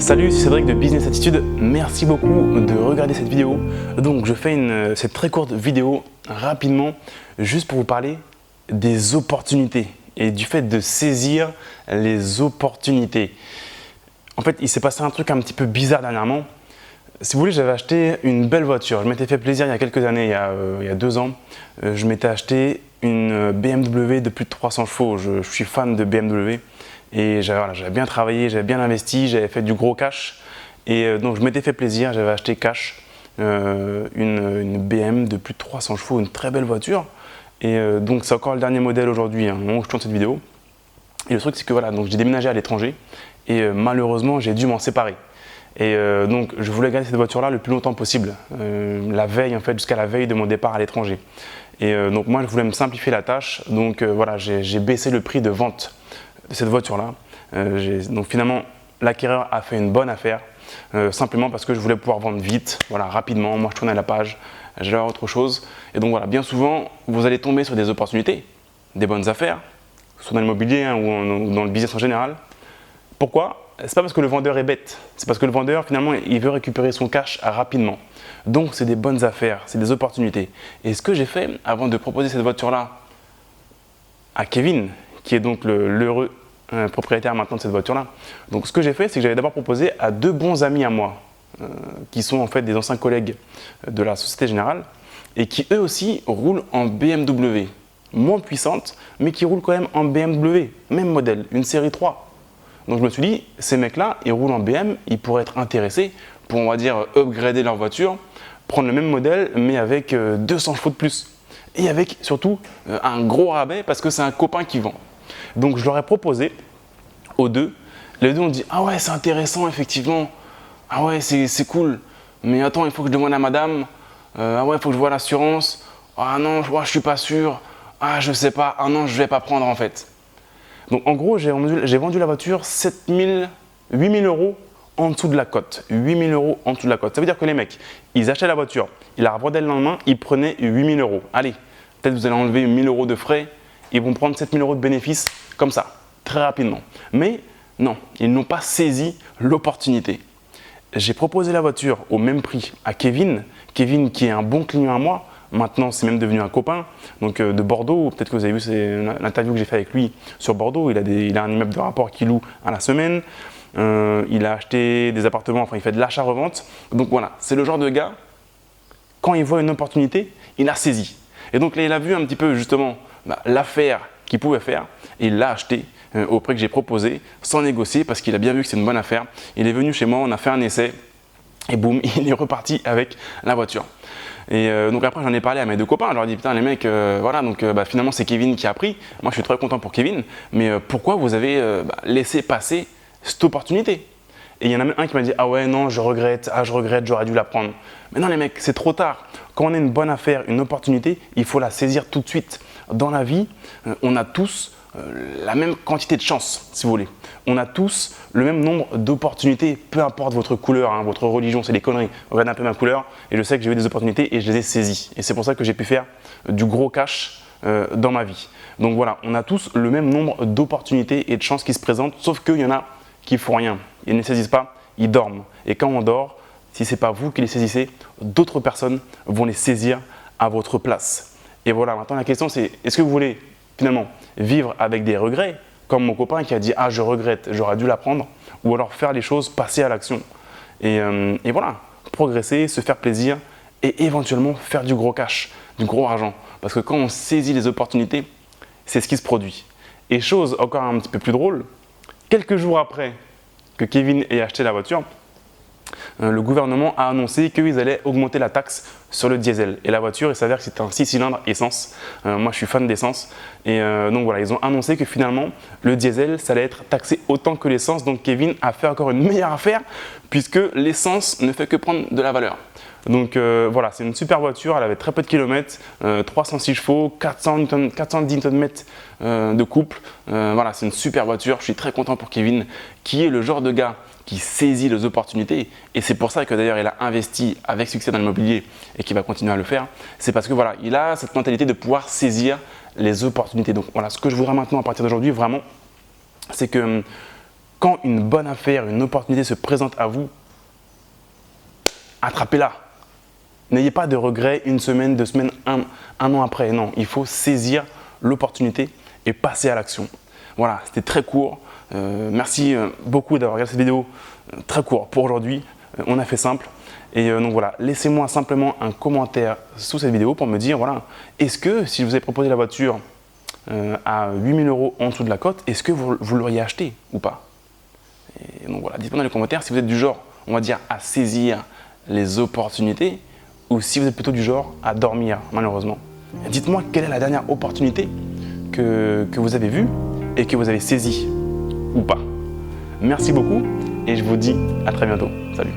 Salut, c'est Cédric de Business Attitude. Merci beaucoup de regarder cette vidéo. Donc je fais cette très courte vidéo rapidement juste pour vous parler des opportunités et du fait de saisir les opportunités. En fait, il s'est passé un truc un petit peu bizarre dernièrement. Si vous voulez, j'avais acheté une belle voiture. Je m'étais fait plaisir il y a quelques années, il y a 2 ans. Je m'étais acheté une BMW de plus de 300 chevaux. Je suis fan de BMW. Et j'avais bien travaillé, j'avais bien investi, j'avais fait du gros cash. Et donc je m'étais fait plaisir, j'avais acheté cash une BM de plus de 300 chevaux, une très belle voiture. Et donc c'est encore le dernier modèle aujourd'hui, au moment où je tourne cette vidéo. Et le truc c'est que voilà, donc j'ai déménagé à l'étranger et malheureusement j'ai dû m'en séparer. Et donc je voulais garder cette voiture-là le plus longtemps possible, la veille en fait, jusqu'à la veille de mon départ à l'étranger. Et donc moi je voulais me simplifier la tâche, donc voilà, j'ai baissé le prix de vente de cette voiture-là. Donc finalement, l'acquéreur a fait une bonne affaire, simplement parce que je voulais pouvoir vendre vite, voilà, rapidement. Moi, je tournais la page, j'allais voir autre chose. Et donc voilà, bien souvent, vous allez tomber sur des opportunités, des bonnes affaires, soit dans l'immobilier ou dans le business en général. Pourquoi? C'est pas parce que le vendeur est bête, c'est parce que le vendeur, finalement, il veut récupérer son cash rapidement. Donc, c'est des bonnes affaires, c'est des opportunités. Et ce que j'ai fait avant de proposer cette voiture-là à Kevin, qui est donc l'heureux propriétaire maintenant de cette voiture-là. Donc ce que j'ai fait, c'est que j'avais d'abord proposé à 2 bons amis à moi, qui sont en fait des anciens collègues de la Société Générale, et qui eux aussi roulent en BMW, moins puissante, mais qui roulent quand même en BMW, même modèle, une série 3. Donc je me suis dit, ces mecs-là, ils roulent en BM, ils pourraient être intéressés pour, on va dire, upgrader leur voiture, prendre le même modèle, mais avec 200 chevaux de plus. Et avec surtout un gros rabais parce que c'est un copain qui vend. Donc je leur ai proposé aux deux. Les deux ont dit « Ah ouais, c'est intéressant effectivement. Ah ouais, c'est cool. Mais attends, il faut que je demande à madame. Ah ouais, il faut que je vois l'assurance. Ah non, je suis pas sûr. Ah, je sais pas. Ah non, je vais pas prendre en fait. » Donc en gros, j'ai vendu la voiture 8 000 euros en dessous de la cote. 8 000 euros en dessous de la cote. Ça veut dire que les mecs, ils achetaient la voiture, ils la revendaient le lendemain, ils prenaient 8 000 euros. Allez, peut-être vous allez enlever 1 000 euros de frais, ils vont prendre 7 000 euros de bénéfices comme ça, très rapidement. Mais non, ils n'ont pas saisi l'opportunité. J'ai proposé la voiture au même prix à Kevin. Kevin qui est un bon client à moi. Maintenant, c'est même devenu un copain donc, de Bordeaux. Peut-être que vous avez vu l'interview que j'ai fait avec lui sur Bordeaux. Il a un immeuble de rapport qu'il loue à la semaine. Il a acheté des appartements, enfin il fait de l'achat-revente. Donc voilà, c'est le genre de gars, quand il voit une opportunité, il la saisit. Et donc là, il a vu un petit peu justement l'affaire qu'il pouvait faire et il l'a acheté au prix que j'ai proposé sans négocier parce qu'il a bien vu que c'est une bonne affaire. Il est venu chez moi, on a fait un essai et boum, il est reparti avec la voiture. Et donc après j'en ai parlé à mes 2 copains, je leur ai dit putain les mecs, voilà donc finalement c'est Kevin qui a pris. Moi je suis très content pour Kevin, mais pourquoi vous avez laissé passer cette opportunité? Et il y en a même un qui m'a dit « Ah ouais, non, je regrette, j'aurais dû la prendre. » Mais non les mecs, c'est trop tard. Quand on a une bonne affaire, une opportunité, il faut la saisir tout de suite. Dans la vie, on a tous la même quantité de chance, si vous voulez. On a tous le même nombre d'opportunités, peu importe votre couleur, votre religion, c'est des conneries. Regardez un peu ma couleur et je sais que j'ai eu des opportunités et je les ai saisies. Et c'est pour ça que j'ai pu faire du gros cash dans ma vie. Donc voilà, on a tous le même nombre d'opportunités et de chances qui se présentent, sauf qu'il y en a qui ne font rien. Ils ne saisissent pas, ils dorment. Et quand on dort, si ce n'est pas vous qui les saisissez, d'autres personnes vont les saisir à votre place. Et voilà, maintenant la question c'est, est-ce que vous voulez finalement vivre avec des regrets, comme mon copain qui a dit « Ah, je regrette, j'aurais dû la prendre », ou alors faire les choses, passer à l'action. Et voilà, progresser, se faire plaisir et éventuellement faire du gros cash, du gros argent. Parce que quand on saisit les opportunités, c'est ce qui se produit. Et chose encore un petit peu plus drôle, quelques jours après que Kevin ait acheté la voiture, le gouvernement a annoncé qu'ils allaient augmenter la taxe sur le diesel. Et la voiture, il s'avère que c'est un 6 cylindres essence. Moi, je suis fan d'essence. Et donc voilà, ils ont annoncé que finalement, le diesel, ça allait être taxé autant que l'essence. Donc Kevin a fait encore une meilleure affaire puisque l'essence ne fait que prendre de la valeur. Donc voilà, c'est une super voiture, elle avait très peu de kilomètres, 306 chevaux, 410 Nm de couple. Voilà, c'est une super voiture, je suis très content pour Kevin, qui est le genre de gars qui saisit les opportunités. Et c'est pour ça que d'ailleurs il a investi avec succès dans l'immobilier et qu'il va continuer à le faire. C'est parce que voilà, il a cette mentalité de pouvoir saisir les opportunités. Donc voilà, ce que je voudrais maintenant à partir d'aujourd'hui, vraiment, c'est que Quand une bonne affaire, une opportunité se présente à vous, attrapez-la. N'ayez pas de regrets une semaine, 2 semaines, un an après. Non, il faut saisir l'opportunité et passer à l'action. Voilà, c'était très court. Merci beaucoup d'avoir regardé cette vidéo très court pour aujourd'hui. On a fait simple. Et donc voilà, laissez-moi simplement un commentaire sous cette vidéo pour me dire, voilà, est-ce que si je vous ai proposé la voiture à 8 000 € en dessous de la cote, est-ce que vous l'auriez acheté ou pas? Et donc voilà, dites-moi dans les commentaires si vous êtes du genre, on va dire, à saisir les opportunités ou si vous êtes plutôt du genre à dormir, malheureusement. Dites-moi quelle est la dernière opportunité que vous avez vue et que vous avez saisie ou pas. Merci beaucoup et je vous dis à très bientôt. Salut.